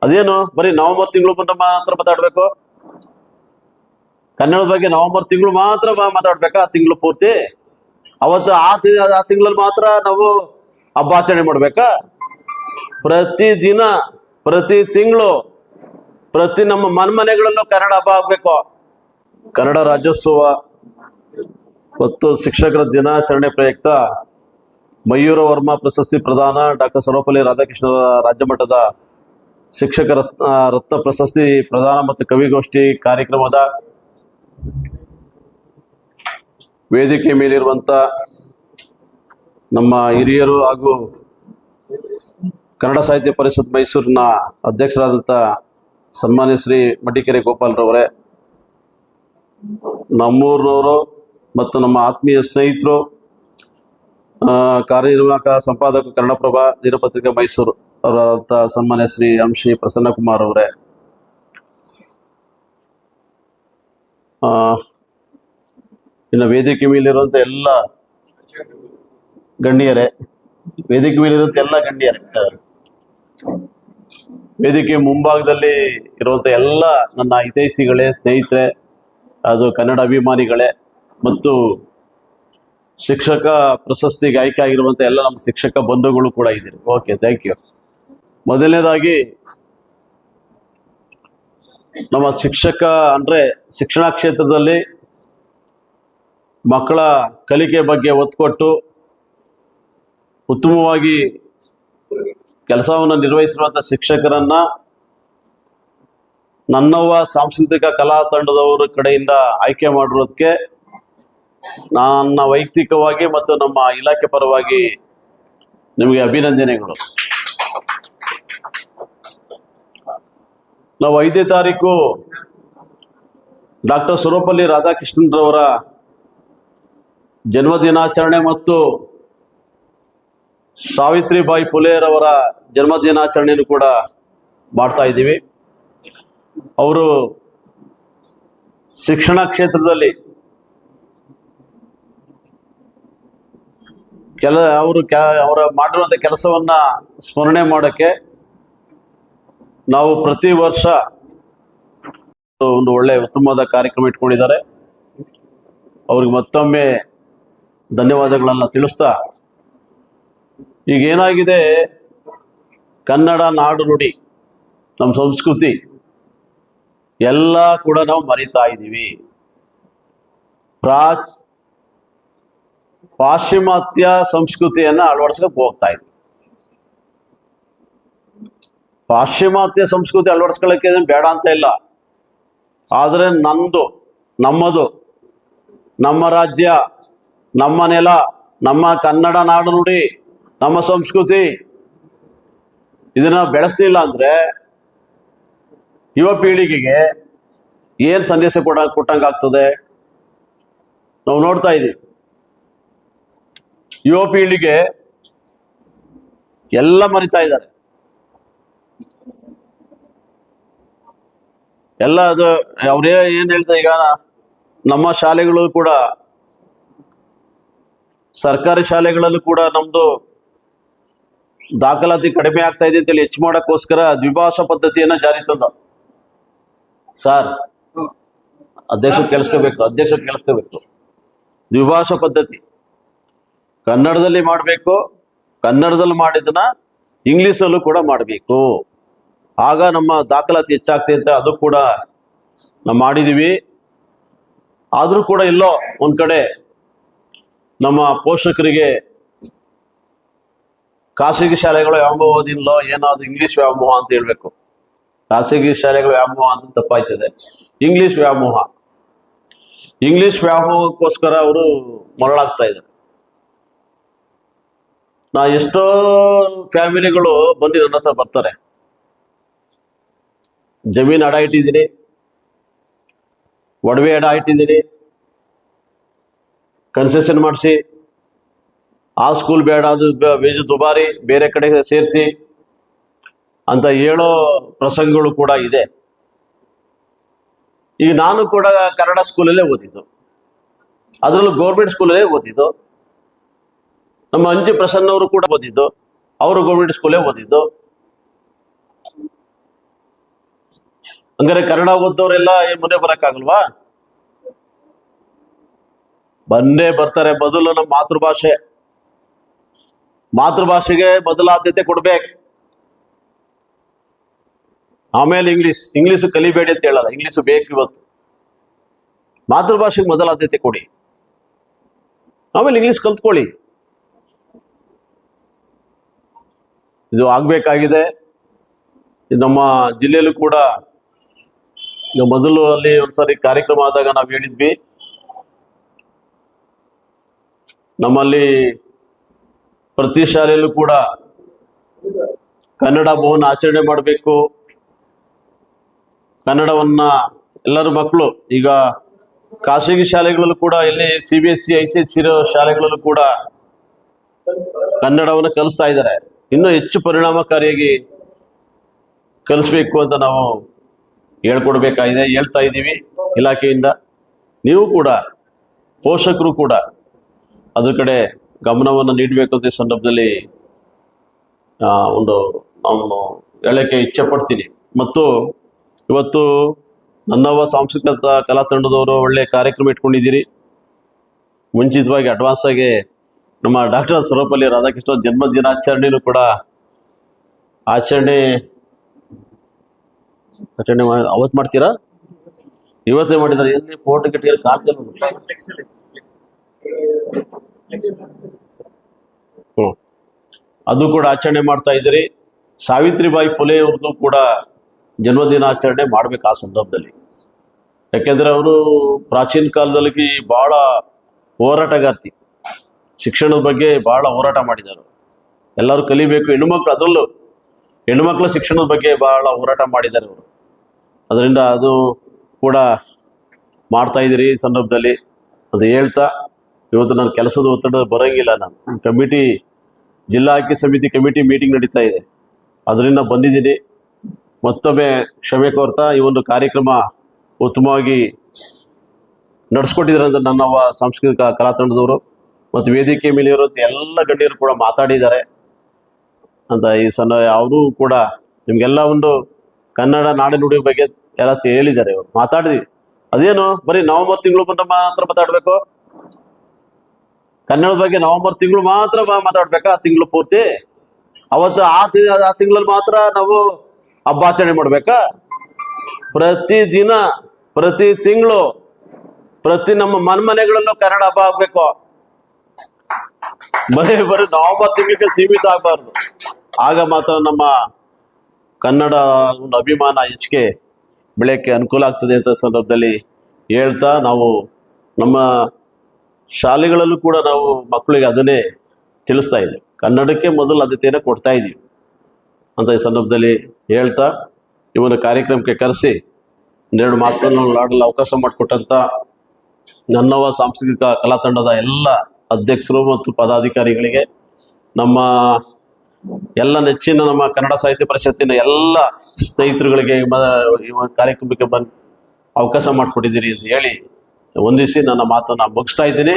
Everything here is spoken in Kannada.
ಅದೇನು ಬರೀ ನವೆಂಬರ್ ತಿಂಗಳು ಬಂದ ಮಾತ್ರ ಮಾತಾಡ್ಬೇಕು? ಕನ್ನಡದ ಬಗ್ಗೆ ನವೆಂಬರ್ ತಿಂಗಳು ಮಾತ್ರ ಮಾತಾಡ್ಬೇಕಾ? ಆ ತಿಂಗಳು ಪೂರ್ತಿ ಅವತ್ತು ಆ ತಿಂಗಳಲ್ಲಿ ಮಾತ್ರ ನಾವು ಹಬ್ಬ ಆಚರಣೆ ಮಾಡ್ಬೇಕಾ? ಪ್ರತಿ ದಿನ, ಪ್ರತಿ ತಿಂಗಳು, ಪ್ರತಿ ನಮ್ಮ ಮನೆಗಳಲ್ಲೂ ಕನ್ನಡ ಹಬ್ಬ ಆಗ್ಬೇಕು. ಕನ್ನಡ ರಾಜ್ಯೋತ್ಸವ ಮತ್ತು ಶಿಕ್ಷಕರ ದಿನಾಚರಣೆ ಪ್ರಯುಕ್ತ ಮಯೂರ ವರ್ಮ ಪ್ರಶಸ್ತಿ ಪ್ರದಾನ, ಡಾಕ್ಟರ್ ಸರ್ವಪಲ್ಲಿ ರಾಧಾಕೃಷ್ಣರ ರಾಜ್ಯ ಮಟ್ಟದ ಶಿಕ್ಷಕರ ರತ್ನ ಪ್ರಶಸ್ತಿ ಪ್ರದಾನ ಮತ್ತು ಕವಿಗೋಷ್ಠಿ ಕಾರ್ಯಕ್ರಮದ ವೇದಿಕೆ ಮೇಲಿರುವಂತ ನಮ್ಮ ಹಿರಿಯರು ಹಾಗೂ ಕನ್ನಡ ಸಾಹಿತ್ಯ ಪರಿಷತ್ ಮೈಸೂರಿನ ಅಧ್ಯಕ್ಷರಾದಂಥ ಸನ್ಮಾನ್ಯ ಶ್ರೀ ಮಡಿಕೆರೆ ಗೋಪಾಲ್ರವರೇ, ನಮ್ಮೂರಿನವರು ಮತ್ತು ನಮ್ಮ ಆತ್ಮೀಯ ಸ್ನೇಹಿತರು, ಕಾರ್ಯನಿರ್ವಾಹಕ ಸಂಪಾದಕ ಕನ್ನಡಪ್ರಭ ದಿನಪತ್ರಿಕೆ ಮೈಸೂರು ಅವರಾದಂಥ ಸನ್ಮಾನ್ಯ ಶ್ರೀ ಅಂಶಿ ಪ್ರಸನ್ನಕುಮಾರ್ ಅವರೇ, ಇನ್ನು ವೇದಿಕೆ ಮೇಲಿರುವಂಥ ಎಲ್ಲ ಗಣ್ಯರೇ, ವೇದಿಕೆ ಮೇಲಿರುವಂಥ ಎಲ್ಲ ಗಣ್ಯರೇ, ವೇದಿಕೆ ಮುಂಭಾಗದಲ್ಲಿ ಇರುವಂಥ ಎಲ್ಲ ನನ್ನ ಹಿತೈಷಿಗಳೇ, ಸ್ನೇಹಿತರೆ, ಅದು ಕನ್ನಡ ಅಭಿಮಾನಿಗಳೇ ಮತ್ತು ಶಿಕ್ಷಕ ಪ್ರಶಸ್ತಿಗೆ ಆಯ್ಕೆ ಆಗಿರುವಂಥ ಎಲ್ಲ ನಮ್ಮ ಶಿಕ್ಷಕ ಬಂಧುಗಳು ಕೂಡ ಇದ್ದೀರಿ. Okay, thank you. ಮೊದಲನೇದಾಗಿ ನಮ್ಮ ಶಿಕ್ಷಕ ಅಂದರೆ ಶಿಕ್ಷಣ ಕ್ಷೇತ್ರದಲ್ಲಿ ಮಕ್ಕಳ ಕಲಿಕೆ ಬಗ್ಗೆ ಒತ್ತು ಕೊಟ್ಟು ಉತ್ತಮವಾಗಿ ಕೆಲಸವನ್ನು ನಿರ್ವಹಿಸಿರುವಂಥ ಶಿಕ್ಷಕರನ್ನ ನನ್ನವ್ವ ಸಾಂಸ್ಕೃತಿಕ ಕಲಾ ತಂಡದವರ ಕಡೆಯಿಂದ ಆಯ್ಕೆ ಮಾಡಿರೋದಕ್ಕೆ ನನ್ನ ವೈಯಕ್ತಿಕವಾಗಿ ಮತ್ತು ನಮ್ಮ ಇಲಾಖೆ ಪರವಾಗಿ ನಿಮಗೆ ಅಭಿನಂದನೆಗಳು. ನಾವು 5ನೇ ತಾರೀಕು ಡಾಕ್ಟರ್ ಸರ್ವಪಲ್ಲಿ ರಾಧಾಕೃಷ್ಣರವರ ಜನ್ಮದಿನಾಚರಣೆ ಮತ್ತು ಸಾವಿತ್ರಿಬಾಯಿ ಫುಲೆರವರ ಜನ್ಮದಿನಾಚರಣೆಯನ್ನು ಕೂಡ ಮಾಡ್ತಾ ಇದ್ದೀವಿ. ಅವರು ಶಿಕ್ಷಣ ಕ್ಷೇತ್ರದಲ್ಲಿ ಅವರ ಮಾಡಿರುವಂಥ ಕೆಲಸವನ್ನ ಸ್ಮರಣೆ ಮಾಡೋಕ್ಕೆ ನಾವು ಪ್ರತಿ ವರ್ಷ ಒಂದು ಒಳ್ಳೆ ಉತ್ತಮವಾದ ಕಾರ್ಯಕ್ರಮ ಇಟ್ಕೊಂಡಿದ್ದಾರೆ. ಅವ್ರಿಗೆ ಮತ್ತೊಮ್ಮೆ ಧನ್ಯವಾದಗಳನ್ನ ತಿಳಿಸ್ತಾ, ಈಗ ಏನಾಗಿದೆ, ಕನ್ನಡ ನಾಡು ನುಡಿ, ನಮ್ಮ ಸಂಸ್ಕೃತಿ ಎಲ್ಲ ಕೂಡ ನಾವು ಮರಿತಾ ಇದ್ದೀವಿ. ಪಾಶ್ಚಿಮಾತ್ಯ ಸಂಸ್ಕೃತಿಯನ್ನ ಅಳವಡಿಸ್ಲಿಕ್ಕೆ ಹೋಗ್ತಾ ಇದ್ವಿ. ಪಾಶ್ಚಿಮಾತ್ಯ ಸಂಸ್ಕೃತಿ ಅಳವಡಿಸ್ಕೊಳ್ಳೋಕೆ ಬೇಡ ಅಂತ ಇಲ್ಲ, ಆದರೆ ನಮ್ಮದು, ನಮ್ಮ ರಾಜ್ಯ, ನಮ್ಮ ನೆಲ, ನಮ್ಮ ಕನ್ನಡ ನಾಡು ನುಡಿ, ನಮ್ಮ ಸಂಸ್ಕೃತಿ ಇದನ್ನ ಬೆಳೆಸ್ಲಿಲ್ಲ ಅಂದ್ರೆ ಯುವ ಪೀಳಿಗೆಗೆ ಏನ್ ಸಂದೇಶ ಕೊಟ್ಟಂಗಾಗ್ತದೆ? ನಾವು ನೋಡ್ತಾ ಇದ್ದೀವಿ, ಯುವ ಪೀಳಿಗೆ ಎಲ್ಲ ಮರಿತಾ ಇದ್ದಾರೆ. ಎಲ್ಲ ಅದು ಅವ್ರೇ ಏನ್ ಹೇಳ್ತಾ, ಈಗ ನಮ್ಮ ಶಾಲೆಗಳು ಕೂಡ, ಸರ್ಕಾರಿ ಶಾಲೆಗಳಲ್ಲೂ ಕೂಡ ನಮ್ದು ದಾಖಲಾತಿ ಕಡಿಮೆ ಆಗ್ತಾ ಇದೆ ಅಂತೇಳಿ ಹೆಚ್ಚು ಮಾಡೋಕ್ಕೋಸ್ಕರ ದ್ವಿಭಾಷಾ ಪದ್ಧತಿಯನ್ನ ಜಾರಿ ತಂದ. ಸರ್, ಅಧ್ಯಕ್ಷರು ಕೇಳಿಸ್ಕೋಬೇಕು. ದ್ವಿಭಾಷಾ ಪದ್ಧತಿ ಕನ್ನಡದಲ್ಲಿ ಮಾಡಬೇಕು, ಕನ್ನಡದಲ್ಲಿ ಮಾಡಿದನ್ನ ಇಂಗ್ಲಿಷಲ್ಲೂ ಕೂಡ ಮಾಡಬೇಕು, ಆಗ ನಮ್ಮ ದಾಖಲಾತಿ ಹೆಚ್ಚಾಗ್ತದೆ ಅಂತ ಅದು ಕೂಡ ನಾವು ಮಾಡಿದೀವಿ. ಆದರೂ ಕೂಡ ಎಲ್ಲೋ ಒಂದ್ ಕಡೆ ನಮ್ಮ ಪೋಷಕರಿಗೆ ಖಾಸಗಿ ಶಾಲೆಗಳು ವ್ಯಾಮೋಹದಿಂದಲೋ ಏನಾದ್ರು ಇಂಗ್ಲಿಷ್ ವ್ಯಾಮೋಹ ಅಂತ ಹೇಳ್ಬೇಕು. ಖಾಸಗಿ ಶಾಲೆಗಳು ವ್ಯಾಮೋಹ ಅಂತ ತಪ್ಪಾಯ್ತದೆ, ಇಂಗ್ಲಿಷ್ ವ್ಯಾಮೋಹಕ್ಕೋಸ್ಕರ ಅವರು ಮರಳಾಗ್ತಾ ಇದ್ದಾರೆ. ಎಷ್ಟೋ ಫ್ಯಾಮಿಲಿಗಳು ಬಂದು ನನ್ನ ಹತ್ರ ಬರ್ತಾರೆ, ಜಮೀನು ಅಡ ಇಟ್ಟಿದ್ದೀನಿ, ಒಡವೆ ಅಡ ಇಟ್ಟಿದ್ದೀನಿ, ಕನ್ಸೆಷನ್ ಮಾಡಿಸಿ, ಆ ಸ್ಕೂಲ್ ಬೇಡ, ಅದು ವೇಜು ದುಬಾರಿ, ಬೇರೆ ಕಡೆ ಸೇರಿಸಿ ಅಂತ ಹೇಳೋ ಪ್ರಸಂಗಗಳು ಕೂಡ ಇದೆ. ಈಗ ನಾನು ಕೂಡ ಕನ್ನಡ ಸ್ಕೂಲಲ್ಲೇ ಓದಿದ್ದು, ಅದರಲ್ಲೂ ಗೌರ್ಮೆಂಟ್ ಸ್ಕೂಲಲ್ಲೇ ಓದಿದ್ದು. ನಮ್ಮ ಅಂಜಿ ಪ್ರಸನ್ನ ಅವರು ಕೂಡ ಓದಿದ್ದು, ಅವರು ಗೌರ್ಮೆಂಟ್ ಸ್ಕೂಲೇ ಓದಿದ್ದು. ಹಂಗಾರೆ ಕನ್ನಡ ಓದ್ದವರೆಲ್ಲ ಮುಂದೆ ಬರಕ್ಕಾಗಲ್ವಾ? ಬಂದೇ ಬರ್ತಾರೆ. ಮೊದಲು ನಮ್ಮ ಮಾತೃಭಾಷೆಗೆ ಮೊದಲ ಆದ್ಯತೆ ಕೊಡ್ಬೇಕು. ಆಮೇಲೆ ಇಂಗ್ಲಿಷ್ ಕಲಿಬೇಡಿ ಅಂತ ಹೇಳಲ್ಲ, ಇಂಗ್ಲಿಷ್ ಬೇಕು ಇವತ್ತು. ಮಾತೃಭಾಷೆಗೆ ಮೊದಲ ಆದ್ಯತೆ ಕೊಡಿ, ಆಮೇಲೆ ಇಂಗ್ಲಿಷ್ ಕಲ್ತ್ಕೊಳ್ಳಿ. ಇದು ಆಗ್ಬೇಕಾಗಿದೆ. ನಮ್ಮ ಜಿಲ್ಲೆಯಲ್ಲೂ ಕೂಡ ಮೊದಲು ಅಲ್ಲಿ ಒಂದ್ಸರಿ ಕಾರ್ಯಕ್ರಮ ಆದಾಗ ನಾವು ಹೇಳಿದ್ವಿ, ನಮ್ಮಲ್ಲಿ ಪ್ರತಿ ಶಾಲೆಯಲ್ಲೂ ಕೂಡ ಕನ್ನಡ ಭವನ ಆಚರಣೆ ಮಾಡಬೇಕು. ಕನ್ನಡವನ್ನ ಎಲ್ಲರೂ ಮಕ್ಕಳು, ಈಗ ಖಾಸಗಿ ಶಾಲೆಗಳಲ್ಲೂ ಕೂಡ, ಇಲ್ಲಿ CBSE ICSE ಇರೋ ಶಾಲೆಗಳಲ್ಲೂ ಕೂಡ ಕನ್ನಡವನ್ನು ಕಲಿಸ್ತಾ ಇದ್ದಾರೆ. ಇನ್ನೂ ಹೆಚ್ಚು ಪರಿಣಾಮಕಾರಿಯಾಗಿ ಕಲಿಸ್ಬೇಕು ಅಂತ ನಾವು ಹೇಳ್ಕೊಡ್ಬೇಕಾಗಿದೆ, ಹೇಳ್ತಾ ಇದ್ದೀವಿ ಇಲಾಖೆಯಿಂದ. ನೀವು ಕೂಡ, ಪೋಷಕರು ಕೂಡ ಅದ್ರ ಕಡೆ ಗಮನವನ್ನು ನೀಡಬೇಕು ಅಂತ ಈ ಸಂದರ್ಭದಲ್ಲಿ ನಾನು ಹೇಳಕ್ಕೆ ಇಚ್ಛೆ ಪಡ್ತೀನಿ. ಮತ್ತು ಇವತ್ತು ನನ್ನವ ಸಾಂಸ್ಕೃತಿಕ ಕಲಾ ತಂಡದವರು ಒಳ್ಳೆ ಕಾರ್ಯಕ್ರಮ ಇಟ್ಕೊಂಡಿದ್ದೀರಿ. ಮುಂಚಿತವಾಗಿ ಅಡ್ವಾನ್ಸ್ ಆಗಿ ನಮ್ಮ ಡಾಕ್ಟರ್ ಸರ್ವಪಲ್ಲಿ ರಾಧಾಕೃಷ್ಣ ಜನ್ಮ ದಿನಾಚರಣೆನೂ ಕೂಡ ಆಚರಣೆ ಅವತ್ತು ಮಾಡ್ತೀರಾ? ಇವತ್ತೇ ಮಾಡಿದ್ದಾರೆ. ಎಲ್ಲಿ ಫೋಟೋ ಗಿಟ್ಟಿಗೆ ಕಾಣ್ತಿಲ್ಲ. ಅದು ಕೂಡ ಆಚರಣೆ ಮಾಡ್ತಾ ಇದ್ದೀರಿ. ಸಾವಿತ್ರಿಬಾಯಿ ಫುಲೆ ಅವ್ರದ್ದು ಕೂಡ ಜನ್ಮದಿನಾಚರಣೆ ಮಾಡ್ಬೇಕು ಆ ಸಂದರ್ಭದಲ್ಲಿ. ಯಾಕೆಂದ್ರೆ ಅವರು ಪ್ರಾಚೀನ ಕಾಲದಲ್ಲಿ ಬಹಳ ಹೋರಾಟಗಾರ್ತಿ, ಶಿಕ್ಷಣದ ಬಗ್ಗೆ ಬಹಳ ಹೋರಾಟ ಮಾಡಿದ್ದಾರೆ. ಎಲ್ಲರೂ ಕಲಿಬೇಕು, ಹೆಣ್ಣುಮಕ್ಳು, ಅದರಲ್ಲೂ ಹೆಣ್ಣುಮಕ್ಳ ಶಿಕ್ಷಣದ ಬಗ್ಗೆ ಬಹಳ ಹೋರಾಟ ಮಾಡಿದ್ದಾರೆ ಅವರು. ಅದರಿಂದ ಅದು ಕೂಡ ಮಾಡ್ತಾ ಇದ್ದೀರಿ ಈ ಸಂದರ್ಭದಲ್ಲಿ. ಅದು ಹೇಳ್ತಾ, ಇವತ್ತು ನಾನು ಕೆಲಸದ ಒತ್ತಡ ಬರೋಂಗಿಲ್ಲ. ನಾನು ಕಮಿಟಿ, ಜಿಲ್ಲಾ ಆಯ್ಕೆ ಸಮಿತಿ ಕಮಿಟಿ ಮೀಟಿಂಗ್ ನಡೀತಾ ಇದೆ, ಅದರಿಂದ ಬಂದಿದ್ದೀನಿ. ಮತ್ತೊಮ್ಮೆ ಕ್ಷಮೆ ಕೋರ್ತಾ, ಈ ಒಂದು ಕಾರ್ಯಕ್ರಮ ಉತ್ತಮವಾಗಿ ನಡೆಸ್ಕೊಟ್ಟಿದ್ದಾರೆ ಅಂತ ನನ್ನವ ಸಾಂಸ್ಕೃತಿಕ ಕಲಾ ತಂಡದವರು ಮತ್ತು ವೇದಿಕೆ ಮೇಲೆ ಇರೋ ಎಲ್ಲ ಗಣ್ಯರು ಕೂಡ ಮಾತಾಡಿದ್ದಾರೆ ಅಂತ ಈ ಅವರು ಕೂಡ ನಿಮ್ಗೆಲ್ಲ ಒಂದು ಕನ್ನಡ ನಾಡಿನುಡಿ ಬಗ್ಗೆ ಎಲ್ಲ ಹೇಳಿದ್ದಾರೆ. ಅವರು ಮಾತಾಡಿದ್ವಿ. ಅದೇನು ಬರೀ ನವೆಂಬರ್ ತಿಂಗಳು ಬಂದ ಮಾತ್ರ ಮಾತಾಡ್ಬೇಕು? ಕನ್ನಡದ ಬಗ್ಗೆ ನವೆಂಬರ್ ತಿಂಗಳು ಮಾತ್ರ ಮಾತಾಡ್ಬೇಕಾ? ಆ ತಿಂಗಳು ಪೂರ್ತಿ ಅವತ್ತು ಆ ತಿಂಗಳಲ್ಲಿ ಮಾತ್ರ ನಾವು ಹಬ್ಬ ಆಚರಣೆ ಮಾಡ್ಬೇಕಾ? ಪ್ರತಿ ದಿನ, ಪ್ರತಿ ತಿಂಗಳು, ಪ್ರತಿ ನಮ್ಮ ಮನೆಗಳಲ್ಲೂ ಕನ್ನಡ ಹಬ್ಬ ಆಗ್ಬೇಕು. ಬರೀ ನವೆಂಬರ್ ತಿಂಗಳಿಗೆ ಸೀಮಿತ ಆಗ್ಬಾರ್ದು. ಆಗ ಮಾತ್ರ ನಮ್ಮ ಕನ್ನಡ ಒಂದು ಅಭಿಮಾನ ಹೆಚ್ಚಿಗೆ ಬೆಳೆಯಕ್ಕೆ ಅನುಕೂಲ ಆಗ್ತದೆ ಅಂತ ಸಂದರ್ಭದಲ್ಲಿ ಹೇಳ್ತಾ, ನಾವು ನಮ್ಮ ಶಾಲೆಗಳಲ್ಲೂ ಕೂಡ ನಾವು ಮಕ್ಕಳಿಗೆ ಅದನ್ನೇ ತಿಳಿಸ್ತಾ ಇದ್ದೀವಿ. ಕನ್ನಡಕ್ಕೆ ಮೊದಲು ಆದ್ಯತೆಯನ್ನು ಕೊಡ್ತಾ ಇದ್ದೀವಿ ಅಂತ ಈ ಸಂದರ್ಭದಲ್ಲಿ ಹೇಳ್ತಾ, ಈ ಒಂದು ಕಾರ್ಯಕ್ರಮಕ್ಕೆ ಕರೆಸಿ ಒಂದೆರಡು ಮಾತುಗಳನ್ನು ಆಡಲು ಅವಕಾಶ ಮಾಡಿಕೊಟ್ಟಂತ ನನ್ನವ ಸಾಂಸ್ಕೃತಿಕ ಕಲಾ ತಂಡದ ಎಲ್ಲ ಅಧ್ಯಕ್ಷರು ಮತ್ತು ಪದಾಧಿಕಾರಿಗಳಿಗೆ, ನಮ್ಮ ಎಲ್ಲ ನೆಚ್ಚಿನ ನಮ್ಮ ಕನ್ನಡ ಸಾಹಿತ್ಯ ಪರಿಷತ್ತಿನ ಎಲ್ಲ ಸ್ನೇಹಿತರುಗಳಿಗೆ ಈ ಕಾರ್ಯಕ್ರಮಕ್ಕೆ ಅವಕಾಶ ಮಾಡಿಕೊಟ್ಟಿದ್ದೀರಿ ಅಂತ ಹೇಳಿ ವಂದಿಸಿ ನನ್ನ ಮಾತನ್ನು ಮುಗಿಸ್ತಾ ಇದ್ದೀನಿ.